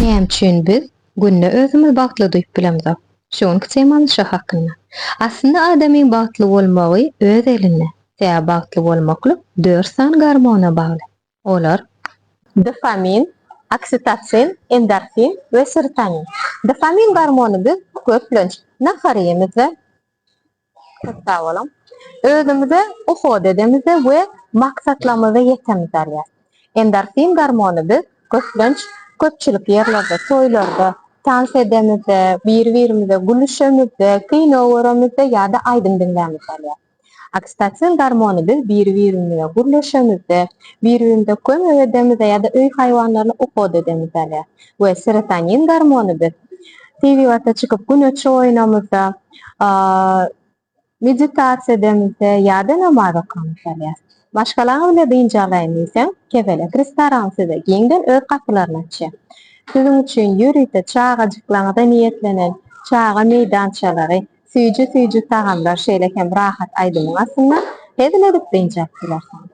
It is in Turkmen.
Näme biz günne özümiz bagtly duýup bilemzok. Şoň kiçeýmany şo hakynda. Aslında adamyň bagtly bolmagy öz elinde. Täze bagtly bolmakly 4 san gormona bagly. Olar dopamin, oksitosin, endorfin we serotonin. Dopamin gormonu biz köplenç nafaryymyzda özümize uhod edemizde we maksatlamyza ýetemizde ýa. Endorfin gormonu biz köpçülik ýerlerde, toýlarda tans edemizde, bir-birimize gülüşemizde, kino göremizde ýa-da aýdym dinlämizde ýa. Oksitosin gormonu biz bir-birimize gürleşemizde, bir-birimize kömek edemizde ýa-da öý haýwanlaryny uhod edemizde ýa. We serotonin gormonu biz TV wata çykyp güneşe oýnamyzda, meditasiýa edemizde ýa-da namaz okamyzda ýa. Başgalaryň bile dynjalaýyn diýsem, kebelek restoran size giňden öz kapylaryny açýar. Sizin üçin ýürüýte çagajyklaňyza niýetlenen çaga meýdançalary, süýji tagamlar şeýle hem rahat aýdymyň aslynda hezin edip dynjap bilersiň.